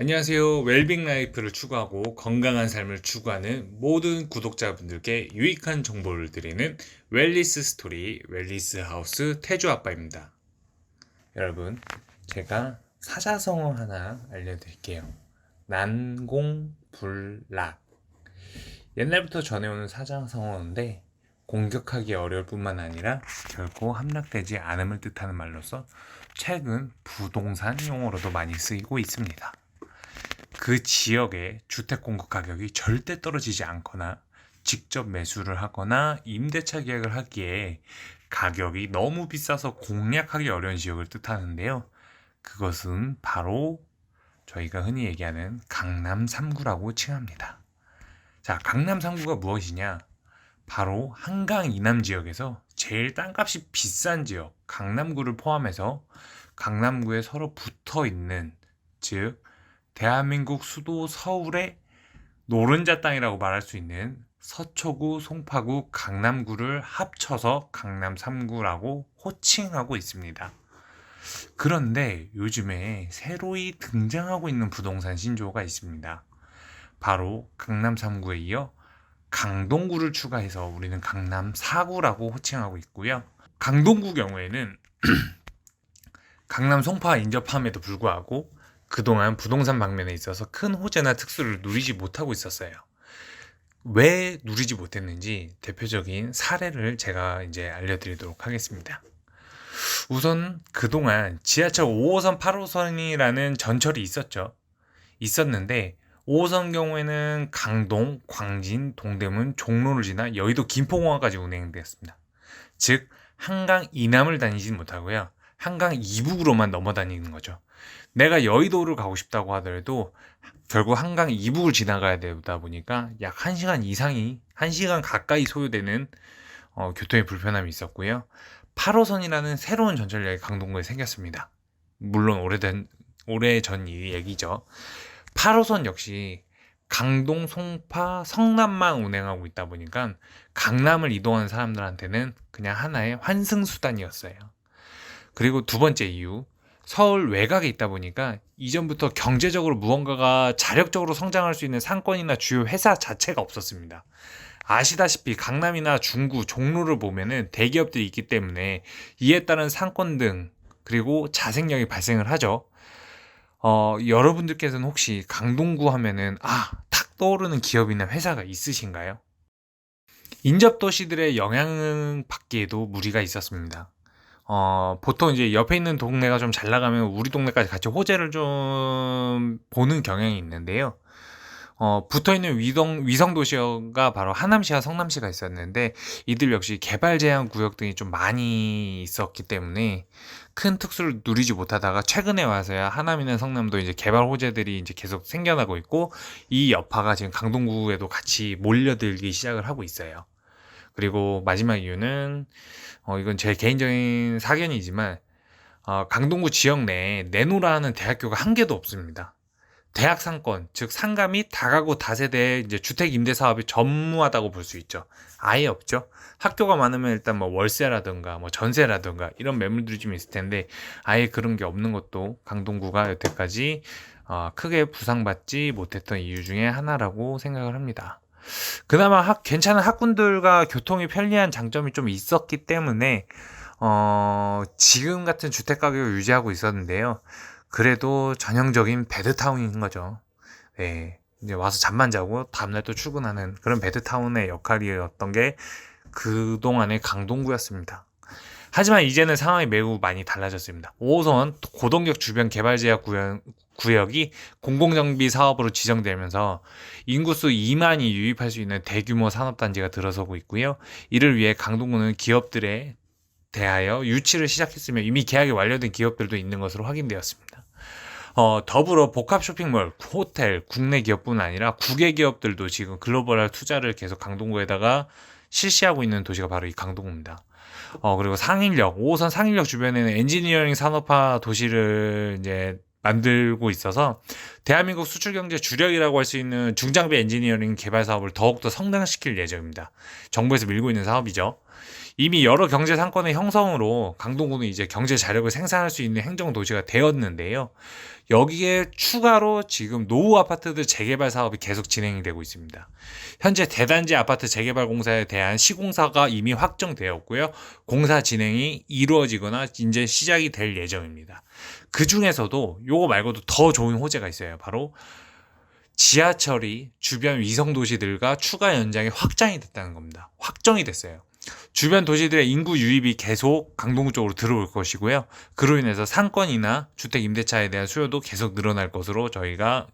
안녕하세요. 웰빙 라이프를 추구하고 건강한 삶을 추구하는 모든 구독자분들께 유익한 정보를 드리는 웰리스 스토리, 웰리스 하우스 태주 아빠입니다. 여러분, 제가 사자성어 하나 알려드릴게요. 난공불락. 옛날부터 전해오는 사자성어인데 공격하기 어려울 뿐만 아니라 결코 함락되지 않음을 뜻하는 말로서 최근 부동산 용어로도 많이 쓰이고 있습니다. 그 지역의 주택 공급 가격이 절대 떨어지지 않거나 직접 매수를 하거나 임대차 계약을 하기에 가격이 너무 비싸서 공략하기 어려운 지역을 뜻하는데요. 그것은 바로 저희가 흔히 얘기하는 강남 3구라고 칭합니다. 자, 강남 3구가 무엇이냐? 바로 한강 이남 지역에서 제일 땅값이 비싼 지역, 강남구를 포함해서 강남구에 서로 붙어 있는, 즉 대한민국 수도 서울의 노른자 땅이라고 말할 수 있는 서초구, 송파구, 강남구를 합쳐서 강남 3구라고 호칭하고 있습니다. 그런데 요즘에 새로이 등장하고 있는 부동산 신조어가 있습니다. 바로 강남 3구에 이어 강동구를 추가해서 우리는 강남 4구라고 호칭하고 있고요. 강동구 경우에는 강남 송파 인접함에도 불구하고 그동안 부동산 방면에 있어서 큰 호재나 특수를 누리지 못하고 있었어요. 왜 누리지 못했는지 대표적인 사례를 제가 이제 알려드리도록 하겠습니다. 우선 그동안 지하철 5호선, 8호선이라는 전철이 있었는데 5호선 경우에는 강동, 광진, 동대문, 종로를 지나 여의도 김포공항까지 운행되었습니다. 즉 한강 이남을 다니지 못하고요. 한강 이북으로만 넘어다니는 거죠. 내가 여의도를 가고 싶다고 하더라도 결국 한강 이북을 지나가야 되다 보니까 약 1시간 이상이 1시간 가까이 소요되는 교통의 불편함이 있었고요. 8호선이라는 새로운 전철역이 강동구에 생겼습니다. 물론 오래전 얘기죠. 8호선 역시 강동, 송파, 성남만 운행하고 있다 보니까 강남을 이동하는 사람들한테는 그냥 하나의 환승수단이었어요. 그리고 두 번째 이유, 서울 외곽에 있다 보니까 이전부터 경제적으로 무언가가 자력적으로 성장할 수 있는 상권이나 주요 회사 자체가 없었습니다. 아시다시피 강남이나 중구, 종로를 보면은 대기업들이 있기 때문에 이에 따른 상권 등 그리고 자생력이 발생을 하죠. 여러분들께서는 혹시 강동구 하면은 탁 떠오르는 기업이나 회사가 있으신가요? 인접 도시들의 영향을 받기에도 무리가 있었습니다. 보통 이제 옆에 있는 동네가 좀 잘 나가면 우리 동네까지 같이 호재를 좀 보는 경향이 있는데요. 붙어 있는 위성 도시가 바로 하남시와 성남시가 있었는데 이들 역시 개발 제한 구역 등이 좀 많이 있었기 때문에 큰 특수를 누리지 못하다가 최근에 와서야 하남이나 성남도 이제 개발 호재들이 이제 계속 생겨나고 있고 이 여파가 지금 강동구에도 같이 몰려들기 시작을 하고 있어요. 그리고 마지막 이유는 이건 제 개인적인 사견이지만 강동구 지역 내에 내노라는 대학교가 한 개도 없습니다. 대학 상권, 즉 상가 및 다가구 다세대의 이제 주택 임대 사업이 전무하다고 볼 수 있죠. 아예 없죠. 학교가 많으면 일단 뭐 월세라든가 뭐 전세라든가 이런 매물들이 좀 있을 텐데 아예 그런 게 없는 것도 강동구가 여태까지 크게 부상받지 못했던 이유 중에 하나라고 생각을 합니다. 그나마 괜찮은 학군들과 교통이 편리한 장점이 좀 있었기 때문에 지금 같은 주택 가격을 유지하고 있었는데요. 그래도 전형적인 배드타운인 거죠. 네, 이제 와서 잠만 자고 다음날 또 출근하는 그런 배드타운의 역할이었던 게 그동안의 강동구였습니다. 하지만 이제는 상황이 매우 많이 달라졌습니다. 5호선 고동격 주변 개발제약 구역이 공공정비 사업으로 지정되면서 인구수 2만이 유입할 수 있는 대규모 산업단지가 들어서고 있고요. 이를 위해 강동구는 기업들에 대하여 유치를 시작했으며 이미 계약이 완료된 기업들도 있는 것으로 확인되었습니다. 더불어 복합 쇼핑몰, 호텔, 국내 기업뿐 아니라 국외 기업들도 지금 글로벌 투자를 계속 강동구에다가 실시하고 있는 도시가 바로 이 강동구입니다. 그리고 상인역, 5호선 상인역 주변에는 엔지니어링 산업화 도시를 이제 만들고 있어서 대한민국 수출 경제 주력이라고 할 수 있는 중장비 엔지니어링 개발 사업을 더욱더 성장시킬 예정입니다. 정부에서 밀고 있는 사업이죠. 이미 여러 경제 상권의 형성으로 강동구는 이제 경제 자력을 생산할 수 있는 행정 도시가 되었는데요. 여기에 추가로 지금 노후 아파트들 재개발 사업이 계속 진행이 되고 있습니다. 현재 대단지 아파트 재개발 공사에 대한 시공사가 이미 확정되었고요. 공사 진행이 이루어지거나 이제 시작이 될 예정입니다. 그 중에서도 요거 말고도 더 좋은 호재가 있어요. 바로 지하철이 주변 위성 도시들과 추가 연장이 확장이 됐다는 겁니다. 확정이 됐어요. 주변 도시들의 인구 유입이 계속 강동구 쪽으로 들어올 것이고요. 그로 인해서 상권이나 주택 임대차에 대한 수요도 계속 늘어날 것으로 저희가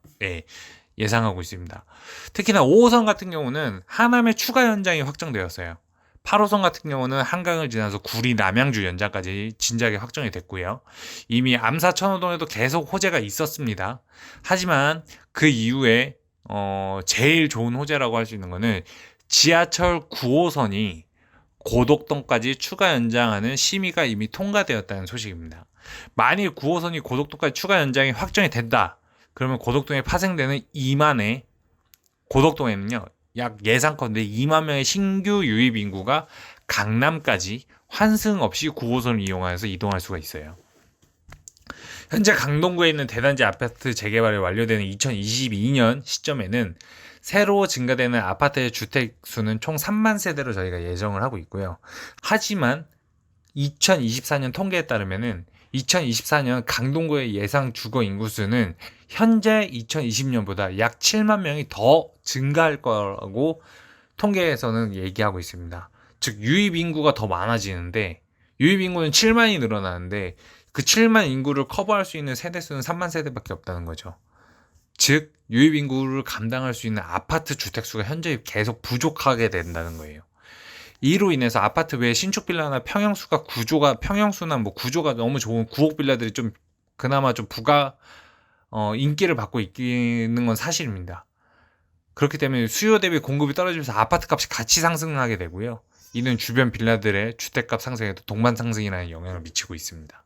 예상하고 있습니다. 특히나 5호선 같은 경우는 하남의 추가 연장이 확정되었어요. 8호선 같은 경우는 한강을 지나서 구리 남양주 연장까지 진작에 확정이 됐고요. 이미 암사 천호동에도 계속 호재가 있었습니다. 하지만 그 이후에 제일 좋은 호재라고 할 수 있는 거는 지하철 9호선이 고덕동까지 추가 연장하는 심의가 이미 통과되었다는 소식입니다. 만일 9호선이 고덕동까지 추가 연장이 확정이 된다. 그러면 고덕동에 파생되는 2만의 고덕동에는요. 약 예상컨대 2만 명의 신규 유입 인구가 강남까지 환승 없이 9호선을 이용하여서 이동할 수가 있어요. 현재 강동구에 있는 대단지 아파트 재개발이 완료되는 2022년 시점에는 새로 증가되는 아파트의 주택 수는 총 3만 세대로 저희가 예정을 하고 있고요. 하지만 2024년 통계에 따르면은 2024년 강동구의 예상 주거 인구수는 현재 2020년보다 약 7만 명이 더 증가할 거라고 통계에서는 얘기하고 있습니다. 즉 유입 인구가 더 많아지는데 유입 인구는 7만이 늘어나는데 그 7만 인구를 커버할 수 있는 세대수는 3만 세대밖에 없다는 거죠. 즉 유입 인구를 감당할 수 있는 아파트 주택수가 현재 계속 부족하게 된다는 거예요. 이로 인해서 아파트 외에 신축 빌라나 평형수나 구조가 너무 좋은 구옥 빌라들이 좀 그나마 좀 인기를 받고 있는 건 사실입니다. 그렇기 때문에 수요 대비 공급이 떨어지면서 아파트 값이 같이 상승하게 되고요. 이는 주변 빌라들의 주택값 상승에도 동반 상승이라는 영향을 미치고 있습니다.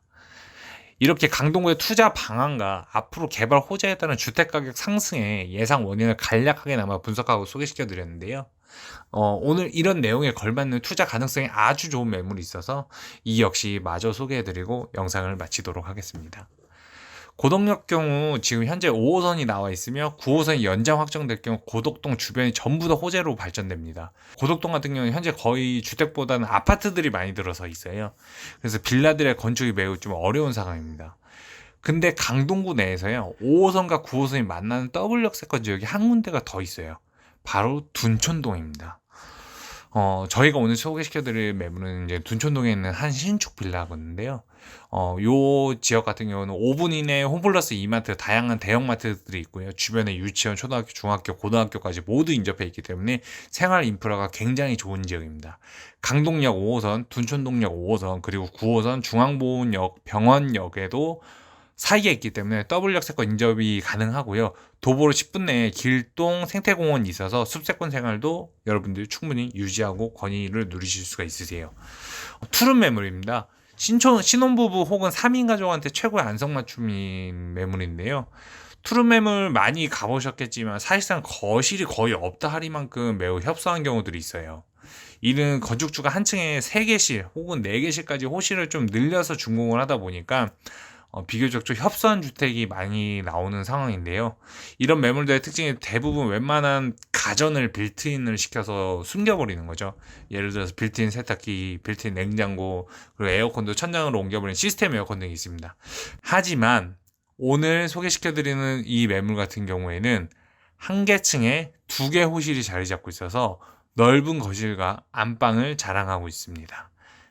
이렇게 강동구의 투자 방안과 앞으로 개발 호재에 따른 주택가격 상승의 예상 원인을 간략하게나마 분석하고 소개시켜 드렸는데요. 오늘 이런 내용에 걸맞는 투자 가능성이 아주 좋은 매물이 있어서 이 역시 마저 소개해드리고 영상을 마치도록 하겠습니다. 고덕역 경우 지금 현재 5호선이 나와 있으며 9호선이 연장 확정될 경우 고덕동 주변이 전부 다 호재로 발전됩니다. 고덕동 같은 경우는 현재 거의 주택보다는 아파트들이 많이 들어서 있어요. 그래서 빌라들의 건축이 매우 좀 어려운 상황입니다. 근데 강동구 내에서요 5호선과 9호선이 만나는 더블역세권 지역이 한 군데가 더 있어요. 바로 둔촌동입니다. 저희가 오늘 소개시켜드릴 매물은 이제 둔촌동에 있는 한 신축 빌라건데요. 요 지역 같은 경우는 5분 이내에 홈플러스 이마트, 다양한 대형마트들이 있고요. 주변에 유치원, 초등학교, 중학교, 고등학교까지 모두 인접해 있기 때문에 생활 인프라가 굉장히 좋은 지역입니다. 강동역 5호선, 둔촌동역 5호선, 그리고 9호선 중앙보훈역, 병원역에도 사이에 있기 때문에 더블역세권 인접이 가능하고요. 도보로 10분 내에 길동 생태공원이 있어서 숲세권 생활도 여러분들이 충분히 유지하고 권위를 누리실 수가 있으세요. 투룸 매물입니다. 신혼부부 혹은 3인 가족한테 최고의 안성맞춤인 매물인데요. 투룸 매물 많이 가보셨겠지만 사실상 거실이 거의 없다 하리만큼 매우 협소한 경우들이 있어요. 이는 건축주가 한 층에 3개실 혹은 4개실까지 호실을 좀 늘려서 준공을 하다 보니까 비교적 좀 협소한 주택이 많이 나오는 상황인데요. 이런 매물들의 특징이 대부분 웬만한 가전을 빌트인을 시켜서 숨겨버리는 거죠. 예를 들어서 빌트인 세탁기, 빌트인 냉장고, 그리고 에어컨도 천장으로 옮겨버리는 시스템 에어컨 등이 있습니다. 하지만 오늘 소개시켜드리는 이 매물 같은 경우에는 한 개 층에 2개 호실이 자리 잡고 있어서 넓은 거실과 안방을 자랑하고 있습니다.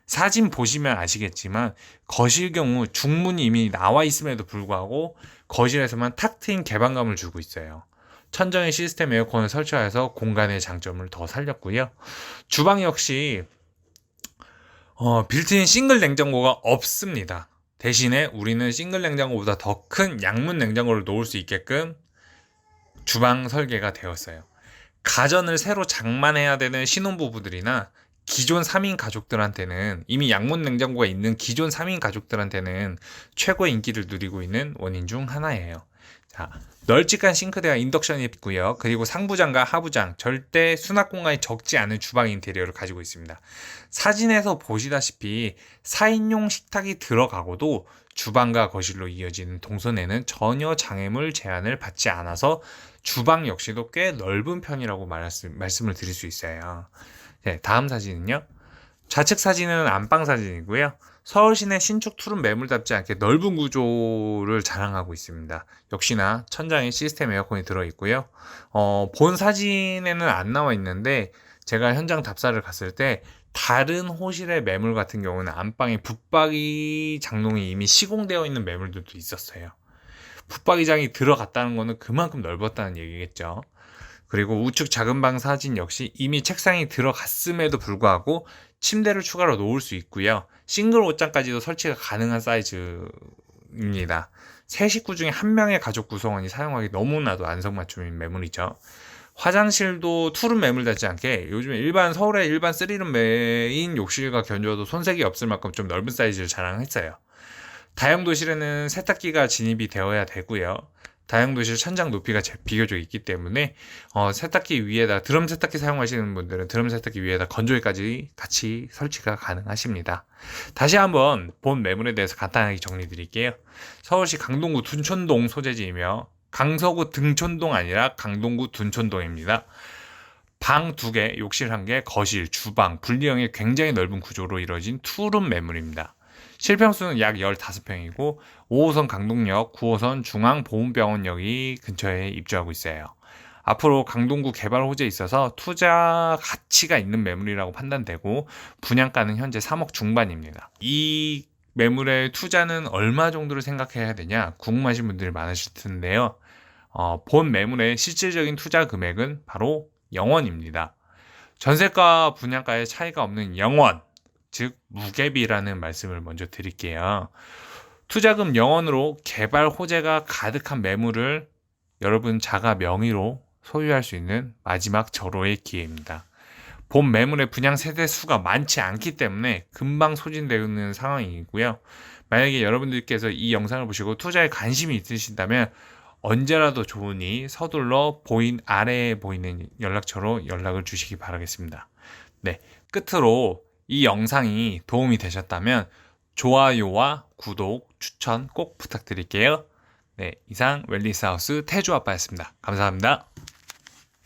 사진 보시면 아시겠지만 거실 경우 중문이 이미 나와 있음에도 불구하고 거실에서만 탁 트인 개방감을 주고 있어요. 천정에 시스템 에어컨을 설치해서 공간의 장점을 더 살렸고요. 주방 역시 빌트인 싱글 냉장고가 없습니다. 대신에 우리는 싱글 냉장고보다 더 큰 양문 냉장고를 놓을 수 있게끔 주방 설계가 되었어요. 가전을 새로 장만해야 되는 신혼부부들이나 기존 3인 가족들한테는 이미 양문 냉장고가 있는 기존 3인 가족들한테는 최고의 인기를 누리고 있는 원인 중 하나예요. 자, 널찍한 싱크대와 인덕션이 있고요. 그리고 상부장과 하부장, 절대 수납 공간이 적지 않은 주방 인테리어를 가지고 있습니다. 사진에서 보시다시피 4인용 식탁이 들어가고도 주방과 거실로 이어지는 동선에는 전혀 장애물 제한을 받지 않아서 주방 역시도 꽤 넓은 편이라고 말씀을 드릴 수 있어요. 네, 다음 사진은요. 좌측 사진은 안방 사진이고요. 서울 시내 신축 투룸 매물답지 않게 넓은 구조를 자랑하고 있습니다. 역시나 천장에 시스템 에어컨이 들어있고요. 본 사진에는 안 나와 있는데 제가 현장 답사를 갔을 때 다른 호실의 매물 같은 경우는 안방에 붙박이 장롱이 이미 시공되어 있는 매물들도 있었어요. 붙박이장이 들어갔다는 거는 그만큼 넓었다는 얘기겠죠. 그리고 우측 작은 방 사진 역시 이미 책상이 들어갔음에도 불구하고 침대를 추가로 놓을 수 있고요. 싱글 옷장까지도 설치가 가능한 사이즈입니다. 세 식구 중에 한 명의 가족 구성원이 사용하기 너무나도 안성맞춤인 매물이죠. 화장실도 투룸 매물답지 않게 요즘에 서울의 일반 3룸 메인 욕실과 견주어도 손색이 없을 만큼 좀 넓은 사이즈를 자랑했어요. 다용도실에는 세탁기가 진입이 되어야 되고요. 다용도실 천장 높이가 비교적 있기 때문에 세탁기 위에다 드럼 세탁기 사용하시는 분들은 드럼 세탁기 위에다 건조기까지 같이 설치가 가능하십니다. 다시 한번 본 매물에 대해서 간단하게 정리 드릴게요. 서울시 강동구 둔촌동 소재지이며 강서구 등촌동 아니라 강동구 둔촌동입니다. 방 2개, 욕실 1개, 거실, 주방, 분리형의 굉장히 넓은 구조로 이루어진 투룸 매물입니다. 실평수는 약 15평이고 5호선 강동역, 9호선 중앙보훈병원역이 근처에 입주하고 있어요. 앞으로 강동구 개발 호재에 있어서 투자 가치가 있는 매물이라고 판단되고 분양가는 현재 3억 중반입니다. 이 매물의 투자는 얼마 정도를 생각해야 되냐 궁금하신 분들이 많으실 텐데요. 본 매물의 실질적인 투자 금액은 바로 0원입니다. 전세가 분양가의 차이가 없는 0원, 즉 무갭이라는 말씀을 먼저 드릴게요. 투자금 0원으로 개발 호재가 가득한 매물을 여러분 자가 명의로 소유할 수 있는 마지막 절호의 기회입니다. 본 매물의 분양 세대 수가 많지 않기 때문에 금방 소진되는 상황이고요. 만약에 여러분들께서 이 영상을 보시고 투자에 관심이 있으신다면 언제라도 좋으니 서둘러 아래에 보이는 연락처로 연락을 주시기 바라겠습니다. 네, 끝으로 이 영상이 도움이 되셨다면 좋아요와 구독, 추천 꼭 부탁드릴게요. 네, 이상 웰리스하우스 태주아빠였습니다. 감사합니다.